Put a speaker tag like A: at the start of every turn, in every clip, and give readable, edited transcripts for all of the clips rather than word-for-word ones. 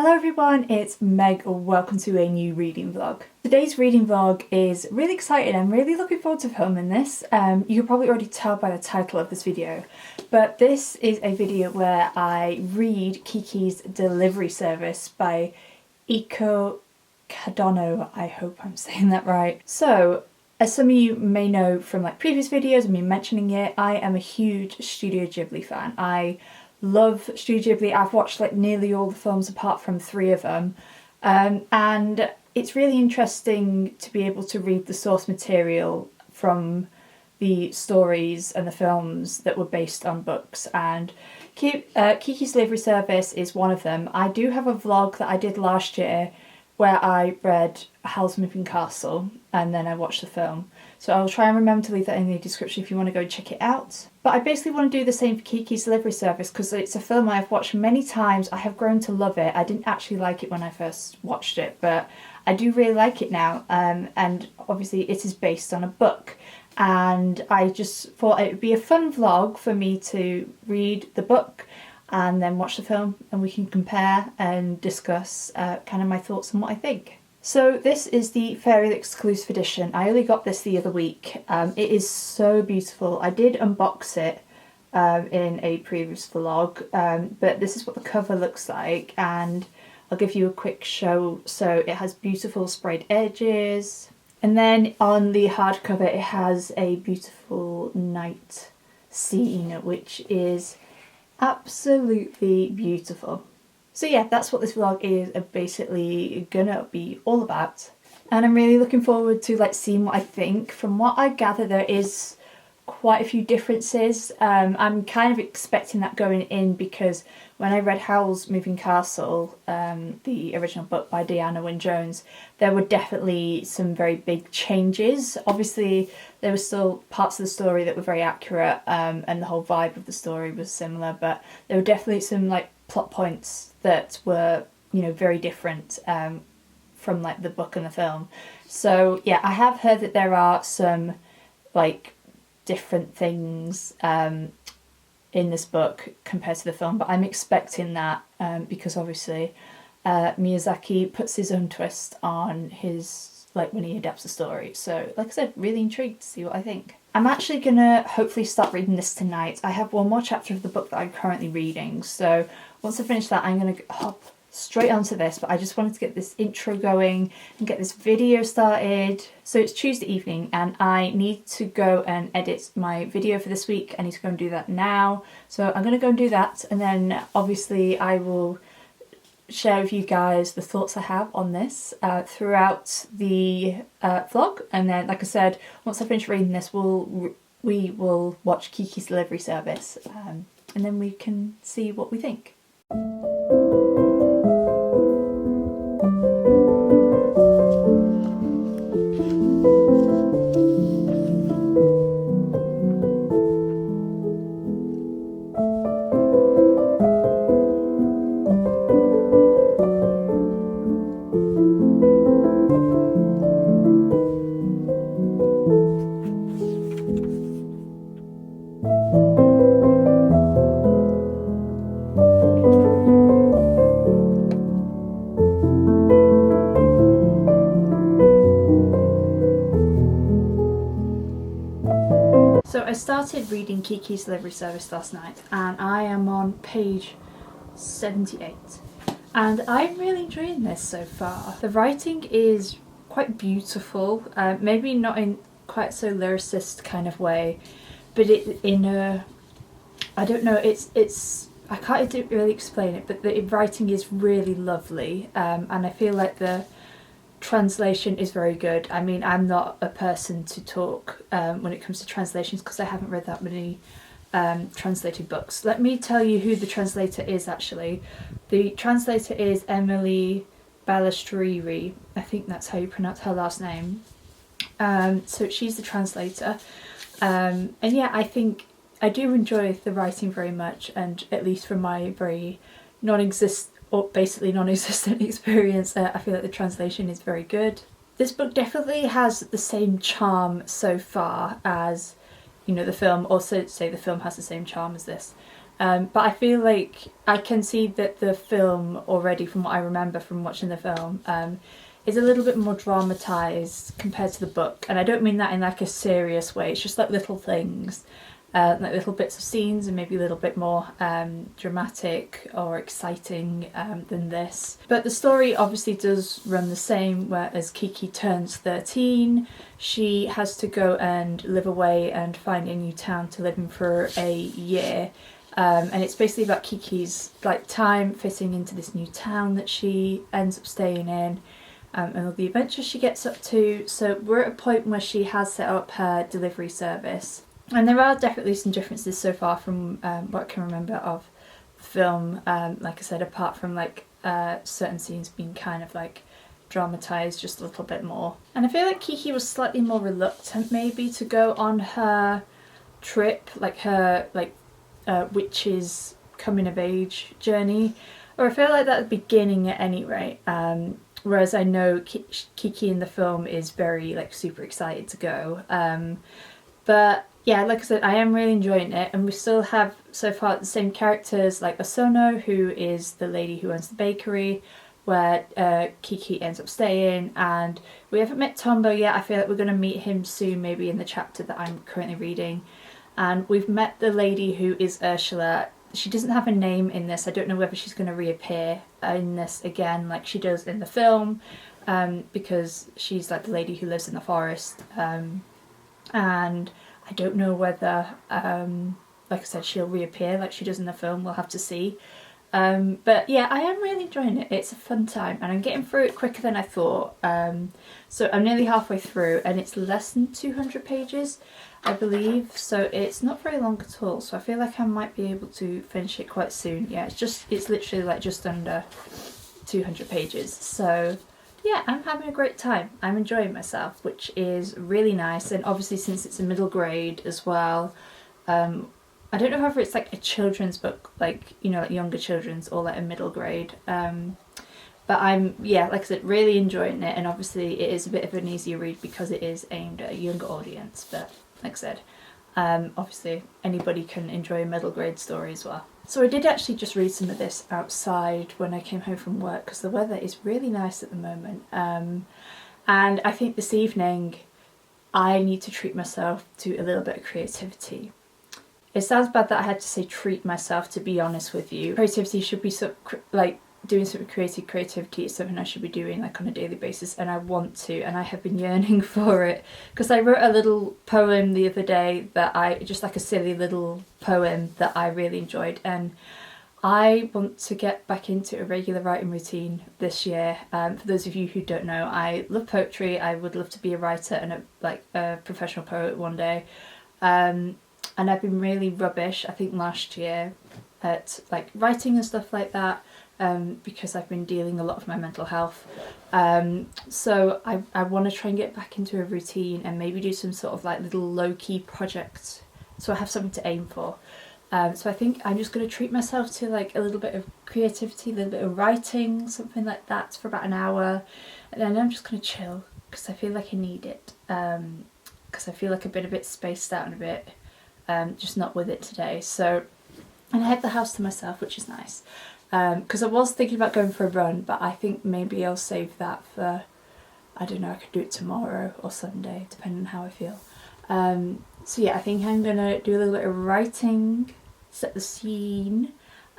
A: Hello everyone, it's Meg. Welcome to a new reading vlog. Today's reading vlog is really exciting. I'm really looking forward to filming this. You can probably already tell by the title of this video, but this is a video where I read Kiki's Delivery Service by Iko Kadono. I hope I'm saying that right. So, as some of you may know from like previous videos and me mentioning it, I am a huge Studio Ghibli fan. I love Studio Ghibli. I've watched like nearly all the films apart from 3 of them, and it's really interesting to be able to read the source material from the stories and the films that were based on books, and Kiki's Delivery Service is one of them. I do have a vlog that I did last year where I read Howl's Moving Castle and then I watched the film. So I'll try and remember to leave that in the description if you want to go check it out. But I basically want to do the same for Kiki's Delivery Service because it's a film I've watched many times. I have grown to love it. I didn't actually like it when I first watched it, but I do really like it now. And obviously it is based on a book. And I just thought it would be a fun vlog for me to read the book and then watch the film, and we can compare and discuss kind of my thoughts on what I think. So this is the Fairy exclusive edition. I only got this the other week. It is so beautiful. I did unbox it in a previous vlog, but this is what the cover looks like, and I'll give you a quick show. So it has beautiful sprayed edges, and then on the hardcover it has a beautiful night scene, which is absolutely beautiful. So yeah, that's what this vlog is basically gonna be all about, and I'm really looking forward to like seeing what I think. From what I gather, there is quite a few differences. I'm kind of expecting that going in because when I read Howl's Moving Castle, the original book by Diana Wynne Jones, there were definitely some very big changes. Obviously there were still parts of the story that were very accurate, and the whole vibe of the story was similar, but there were definitely some like plot points that were, you know, very different from like the book and the film. So yeah, I have heard that there are some like different things in this book compared to the film, but I'm expecting that because obviously Miyazaki puts his own twist on his, like, when he adapts a story. So like I said, really intrigued to see what I think. I'm actually gonna hopefully start reading this tonight. I have one more chapter of the book that I'm currently reading, so once I finish that I'm gonna hop straight onto this, but I just wanted to get this intro going and get this video started. So it's Tuesday evening and I need to go and edit my video for this week. I need to go and do that now. So I'm going to go and do that, and then obviously I will share with you guys the thoughts I have on this throughout the vlog. And then, like I said, once I finish reading this, we will watch Kiki's Delivery Service, and then we can see what we think. So I started reading Kiki's Delivery Service last night and I am on page 78, and I'm really enjoying this so far. The writing is quite beautiful, maybe not in quite so lyricist kind of way, but it in a, I don't know, I can't really explain it, but the writing is really lovely, and I feel like the translation is very good. I mean, I'm not a person to talk when it comes to translations because I haven't read that many translated books. Let me tell you who the translator is actually. The translator is Emily Balestreri. I think that's how you pronounce her last name. So she's the translator. And yeah, I think I do enjoy the writing very much, and at least from my very basically non-existent experience, I feel like the translation is very good. This book definitely has the same charm so far as, you know, the film, or so say the film has the same charm as this. But I feel like I can see that the film already, from what I remember from watching the film, is a little bit more dramatised compared to the book. And I don't mean that in like a serious way, it's just like little things, like little bits of scenes, and maybe a little bit more dramatic or exciting than this. But the story obviously does run the same, whereas Kiki turns 13, she has to go and live away and find a new town to live in for a year. And it's basically about Kiki's like time fitting into this new town that she ends up staying in, and all the adventures she gets up to. So we're at a point where she has set up her delivery service, and there are definitely some differences so far from what I can remember of the film. Like I said, apart from like certain scenes being kind of like dramatised just a little bit more. And I feel like Kiki was slightly more reluctant maybe to go on her trip, like her witch's coming of age journey, or I feel like that at the beginning at any rate, whereas I know Kiki in the film is very like super excited to go. But yeah, like I said, I am really enjoying it, and we still have so far the same characters like Osono, who is the lady who owns the bakery where Kiki ends up staying, and we haven't met Tombo yet. I feel like we're going to meet him soon, maybe in the chapter that I'm currently reading. And we've met the lady who is Ursula. She doesn't have a name in this. I don't know whether she's going to reappear in this again like she does in the film, because she's like the lady who lives in the forest. And I don't know whether, like I said, she'll reappear like she does in the film. We'll have to see. But yeah, I am really enjoying it. It's a fun time, and I'm getting through it quicker than I thought. So I'm nearly halfway through, and it's less than 200 pages, I believe. So it's not very long at all. So I feel like I might be able to finish it quite soon. Yeah, it's literally like just under 200 pages. So yeah, I'm having a great time. I'm enjoying myself, which is really nice. And obviously, since it's a middle grade as well, I don't know whether it's like a children's book, like, you know, like younger children's, or like a middle grade. But I'm, yeah, like I said, really enjoying it. And obviously it is a bit of an easier read because it is aimed at a younger audience. But like I said, obviously anybody can enjoy a middle grade story as well. So I did actually just read some of this outside when I came home from work, because the weather is really nice at the moment. And I think this evening I need to treat myself to a little bit of creativity. It sounds bad that I had to say treat myself, to be honest with you. Creativity should be like doing something creative. Creativity is something I should be doing like on a daily basis, and I want to, and I have been yearning for it, because I wrote a little poem the other day that just like a silly little poem that I really enjoyed, and I want to get back into a regular writing routine this year. For those of you who don't know, I love poetry. I would love to be a writer and a professional poet one day. And I've been really rubbish, I think, last year at like writing and stuff like that, because I've been dealing a lot with my mental health. So I want to try and get back into a routine and maybe do some sort of like little low-key projects, so I have something to aim for. So I think I'm just going to treat myself to like a little bit of creativity, a little bit of writing, something like that for about an hour, and then I'm just going to chill, because I feel like I need it, because I feel like I've been a bit spaced out and a bit just not with it today. So, and I have the house to myself, which is nice, because I was thinking about going for a run, but I think maybe I'll save that for, I don't know, I could do it tomorrow or Sunday, depending on how I feel. So yeah, I think I'm gonna do a little bit of writing, set the scene,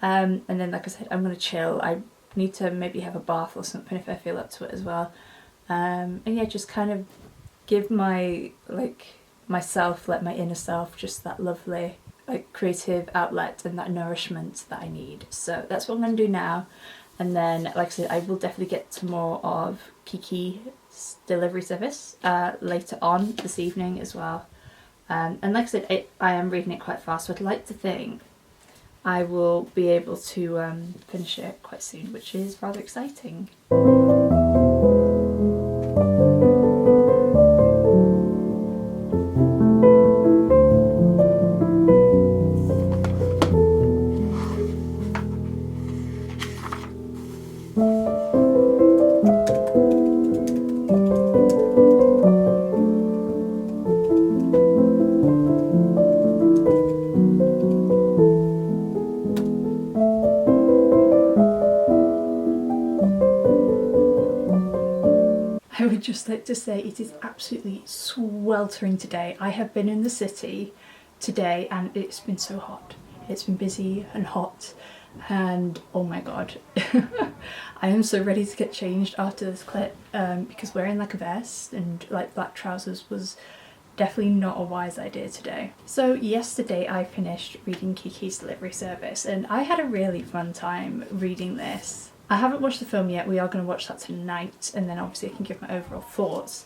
A: and then like I said, I'm gonna chill. I need to maybe have a bath or something if I feel up to it as well, and yeah, just kind of give myself, like my inner self, just that lovely like creative outlet and that nourishment that I need. So that's what I'm going to do now, and then like I said, I will definitely get to more of Kiki's delivery service later on this evening as well. And like I said, I am reading it quite fast, so I'd like to think I will be able to finish it quite soon, which is rather exciting. I would just like to say it is absolutely sweltering today. I have been in the city today and it's been so hot. It's been busy and hot, and oh my god. I am so ready to get changed after this clip, because wearing like a vest and like black trousers was definitely not a wise idea today. So yesterday I finished reading Kiki's Delivery Service and I had a really fun time reading this. I haven't watched the film yet, we are going to watch that tonight, and then obviously I can give my overall thoughts.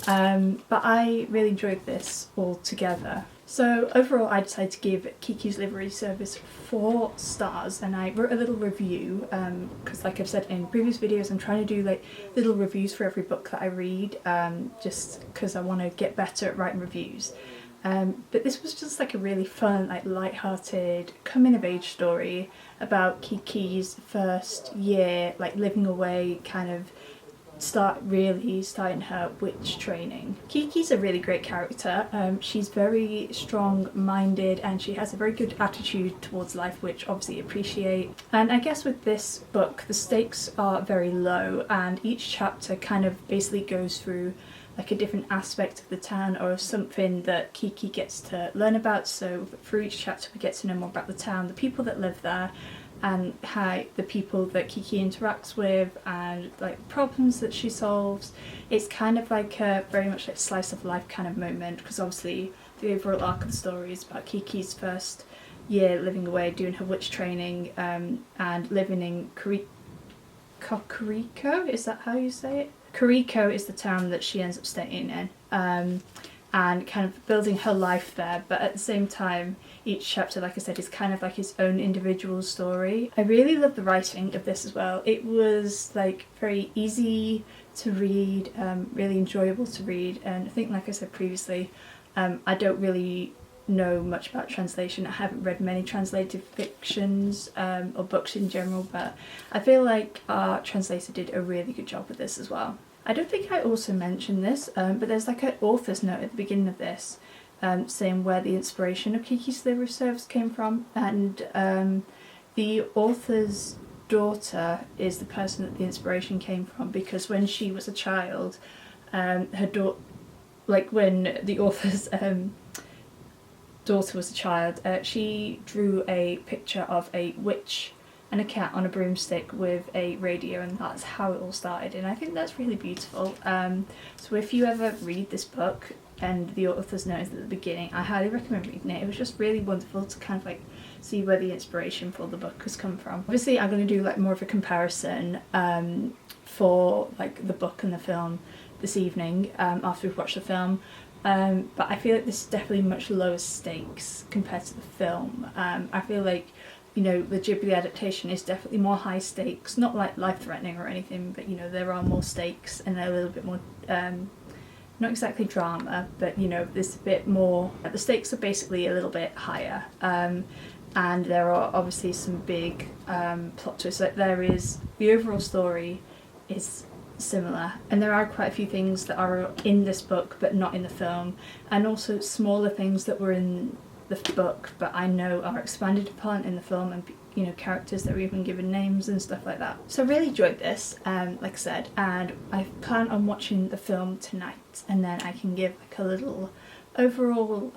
A: But I really enjoyed this altogether. So overall I decided to give Kiki's Delivery Service 4 stars, and I wrote a little review because like I've said in previous videos, I'm trying to do like little reviews for every book that I read, just because I want to get better at writing reviews. But this was just like a really fun, like light-hearted coming-of-age story about Kiki's first year, like living away, kind of starting her witch training. Kiki's a really great character. She's very strong-minded and she has a very good attitude towards life, which obviously appreciate. And I guess with this book the stakes are very low and each chapter kind of basically goes through like a different aspect of the town or something that Kiki gets to learn about. So through each chapter we get to know more about the town, the people that live there, and how the people that Kiki interacts with and like problems that she solves. It's kind of like a very much like slice of life kind of moment, because obviously the overall arc of the story is about Kiki's first year living away, doing her witch training, and living in Kakariko, is that how you say it? Kariko is the town that she ends up staying in, and kind of building her life there, but at the same time each chapter, like I said, is kind of like its own individual story. I really love the writing of this as well. It was like very easy to read, really enjoyable to read, and I think like I said previously, I don't really know much about translation. I haven't read many translated fictions or books in general, but I feel like our translator did a really good job with this as well. I don't think I also mentioned this, but there's like an author's note at the beginning of this saying where the inspiration of Kiki's Delivery Service came from, and the author's daughter is the person that the inspiration came from, because when she was a child, her daughter, like when the author's daughter was a child, she drew a picture of a witch and a cat on a broomstick with a radio, and that's how it all started, and I think that's really beautiful. So if you ever read this book and the author's note is at the beginning, I highly recommend reading it. It was just really wonderful to kind of like see where the inspiration for the book has come from. Obviously I'm going to do like more of a comparison for like the book and the film this evening after we've watched the film. But I feel like this is definitely much lower stakes compared to the film. I feel like, you know, the Ghibli adaptation is definitely more high stakes, not like life-threatening or anything, but you know, there are more stakes and they're a little bit more, not exactly drama, but you know, there's a bit more, the stakes are basically a little bit higher. And there are obviously some big plot twists. Like there is, the overall story is similar, and there are quite a few things that are in this book but not in the film, and also smaller things that were in the book but I know are expanded upon in the film, and you know, characters that were even given names and stuff like that. So I really enjoyed this, like I said, and I plan on watching the film tonight, and then I can give like a little overall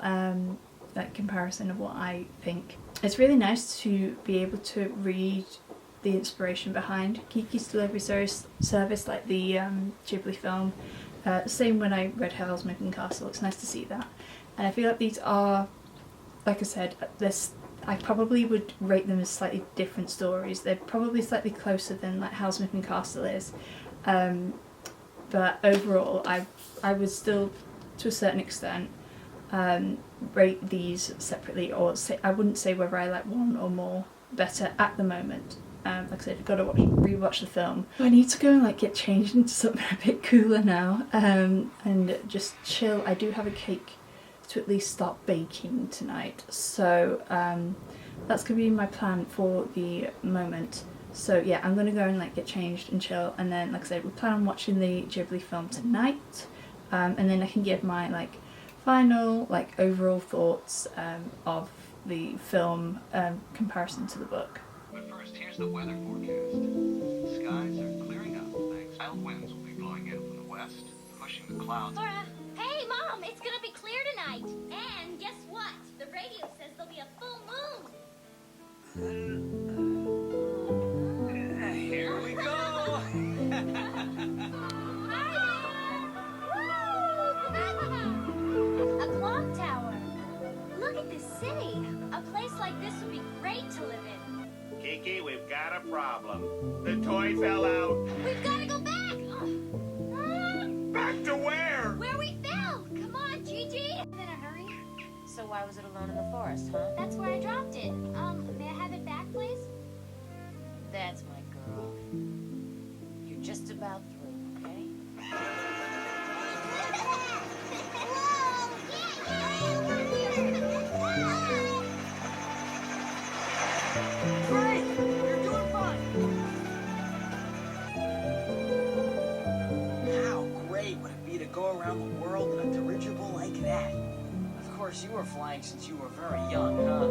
A: like comparison of what I think. It's really nice to be able to read the inspiration behind Kiki's Delivery Service, like the Ghibli film. Same when I read Howl's Moving Castle, it's nice to see that. And I feel like these are, like I said, I probably would rate them as slightly different stories. They're probably slightly closer than like Howl's Moving Castle is. But overall, I would still, to a certain extent, rate these separately, or say, I wouldn't say whether I like one or more better at the moment. Like I said, I've got to rewatch the film. I need to go and like get changed into something a bit cooler now, and just chill. I do have a cake to at least start baking tonight, so that's gonna be my plan for the moment. So yeah, I'm gonna go and like get changed and chill, and then like I said, we plan on watching the Ghibli film tonight, and then I can give my like final like overall thoughts of the film comparison to the book.
B: But first, here's the weather forecast. Skies are clearing up, thanks. Mild winds will be blowing in from the west. west, pushing the clouds.
C: Laura, hey Mom, it's gonna be clear tonight. And guess what? The radio says there'll be a full moon.
B: Here we go!
C: A clock tower. Look at this city. A place like this would be great to live in.
D: Kiki, we've got a problem. The toy fell out.
C: We've got to go back.
D: Back to where?
C: Where we fell. Come on, Gigi. In a hurry.
E: So why was it alone in the forest, huh?
C: That's where I dropped it. May I have it back, please?
E: That's my girl. You're just about through, okay?
B: Great! You're doing fine! How great would it be to go around the world in a dirigible like that? Of course, you were flying since you were very young, huh?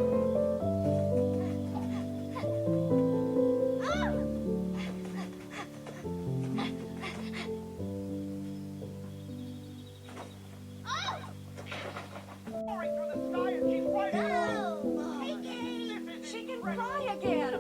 C: She can cry again.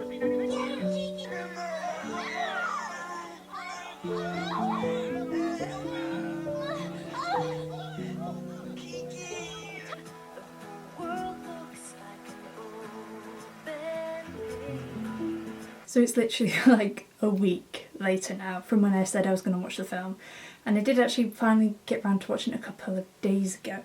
A: So it's literally like a week later now from when I said I was going to watch the film, and I did actually finally get around to watching it a couple of days ago.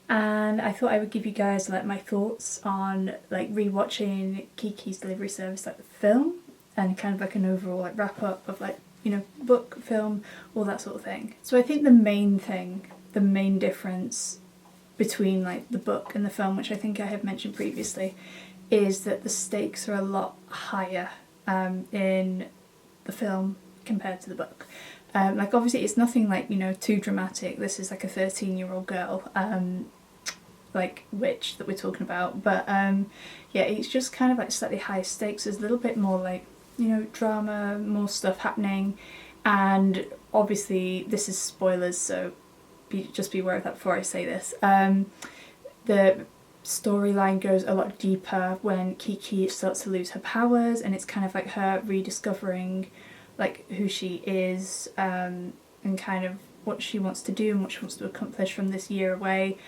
A: And I thought I would give you guys like my thoughts on like rewatching Kiki's Delivery Service, like the film, and kind of like an overall like wrap up of like, you know, book, film, all that sort of thing. So I think the main difference between like the book and the film, which I think I have mentioned previously, is that the stakes are a lot higher in the film compared to the book. Like obviously it's nothing like, you know, too dramatic. This is like a 13-year-old girl, like witch that we're talking about, but yeah, it's just kind of like slightly higher stakes. There's a little bit more like, you know, drama, more stuff happening, and obviously this is spoilers, so just be aware of that before I say this. The storyline goes a lot deeper when Kiki starts to lose her powers, and it's kind of like her rediscovering like who she is, and kind of what she wants to do and what she wants to accomplish from this year away.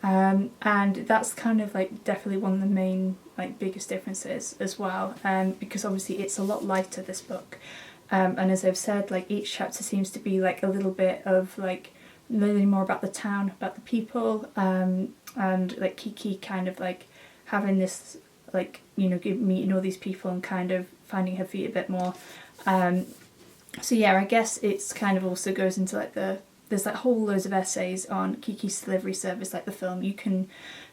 A: And that's kind of like definitely one of the main like biggest differences as well, because obviously it's a lot lighter, this book, and as I've said, like each chapter seems to be like a little bit of like learning more about the town, about the people, and like Kiki kind of like having this like, you know, meeting all these people and kind of finding her feet a bit more. So yeah, I guess it's kind of also goes into like there's like whole loads of essays on Kiki's Delivery Service, like the film. You can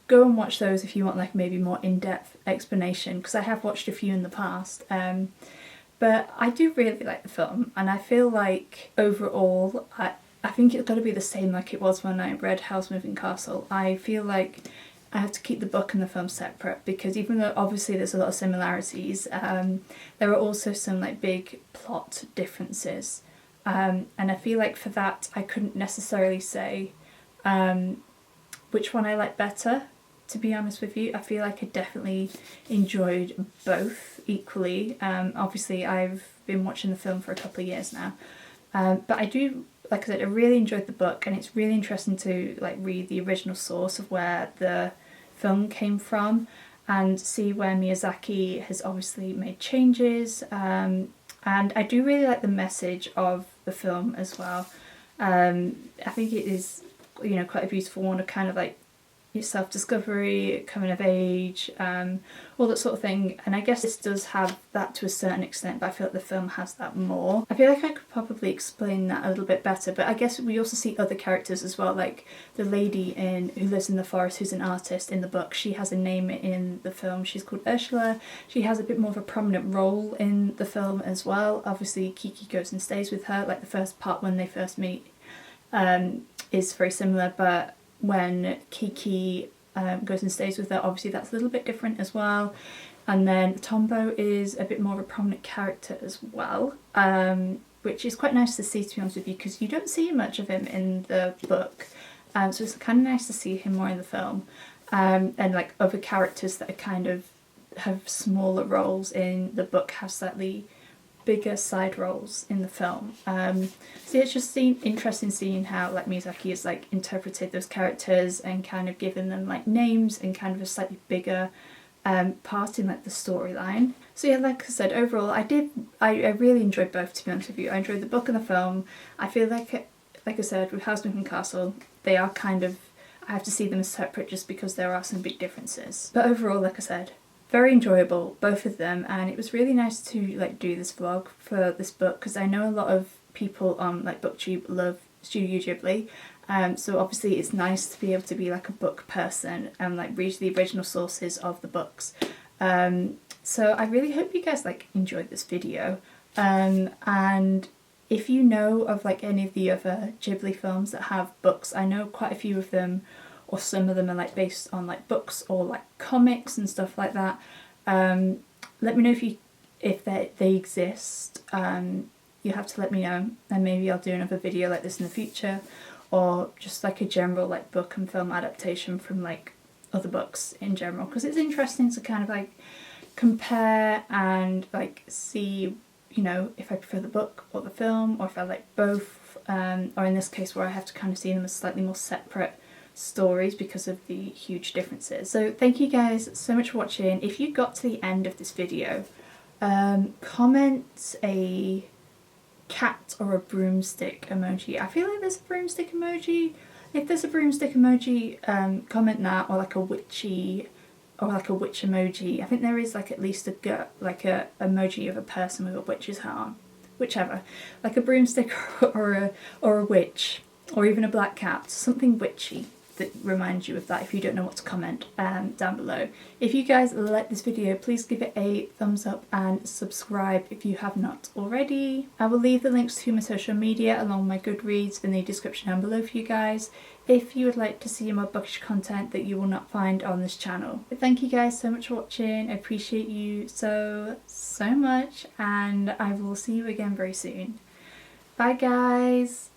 A: go and watch those if you want like maybe more in-depth explanation, because I have watched a few in the past. But I do really like the film, and I feel like overall I think it's got to be the same like it was when I read Howl's Moving Castle. I feel like I have to keep the book and the film separate, because even though obviously there's a lot of similarities, there are also some like big plot differences. And I feel like for that I couldn't necessarily say which one I like better, to be honest with you. I feel like I definitely enjoyed both equally. Obviously I've been watching the film for a couple of years now, but I do, like I said, I really enjoyed the book, and it's really interesting to like read the original source of where the film came from and see where Miyazaki has obviously made changes. And I do really like the message of the film as well. I think it is, you know, quite a beautiful one of kind of like self-discovery, coming of age, all that sort of thing. And I guess this does have that to a certain extent, but I feel like the film has that more. I feel like I could probably explain that a little bit better, but I guess we also see other characters as well, like the lady who lives in the forest, who's an artist in the book. She has a name in the film. She's called Ursula. She has a bit more of a prominent role in the film as well. Obviously Kiki goes and stays with her, like the first part when they first meet is very similar, but when Kiki goes and stays with her, obviously that's a little bit different as well. And then Tombo is a bit more of a prominent character as well. which is quite nice to see, to be honest with you, because you don't see much of him in the book. So it's kind of nice to see him more in the film. And like other characters that are kind of have smaller roles in the book have slightly bigger side roles in the film. So it's just interesting seeing how like Miyazaki has like interpreted those characters and kind of given them like names and kind of a slightly bigger part in like the storyline. So yeah, like I said, overall I really enjoyed both, to be honest with you. I enjoyed the book and the film. I feel like I said, with Housemaid and Castle, they are kind of, I have to see them as separate just because there are some big differences. But overall, like I said, very enjoyable, both of them, and it was really nice to like do this vlog for this book because I know a lot of people on like BookTube love Studio Ghibli, so obviously it's nice to be able to be like a book person and like read the original sources of the books. So I really hope you guys like enjoyed this video, and if you know of like any of the other Ghibli films that have books, I know quite a few of them, or some of them are like based on like books or like comics and stuff like that. Let me know if they exist. You have to let me know, and maybe I'll do another video like this in the future, or just like a general like book and film adaptation from like other books in general, because it's interesting to kind of like compare and like see, you know, if I prefer the book or the film, or if I like both, or in this case where I have to kind of see them as slightly more separate stories because of the huge differences. So thank you guys so much for watching. If you got to the end of this video, comment a cat or a broomstick emoji. I feel like there's a broomstick emoji. If there's a broomstick emoji, comment that, or like a witchy, or like a witch emoji. I think there is like at least a emoji of a person with a witch's hat on. Whichever, like a broomstick or a witch, or even a black cat, something witchy that reminds you of that if you don't know what to comment down below. If you guys like this video, please give it a thumbs up and subscribe if you have not already. I will leave the links to my social media along with my Goodreads in the description down below for you guys if you would like to see more bookish content that you will not find on this channel. But thank you guys so much for watching. I appreciate you so much, and I will see you again very soon. Bye guys!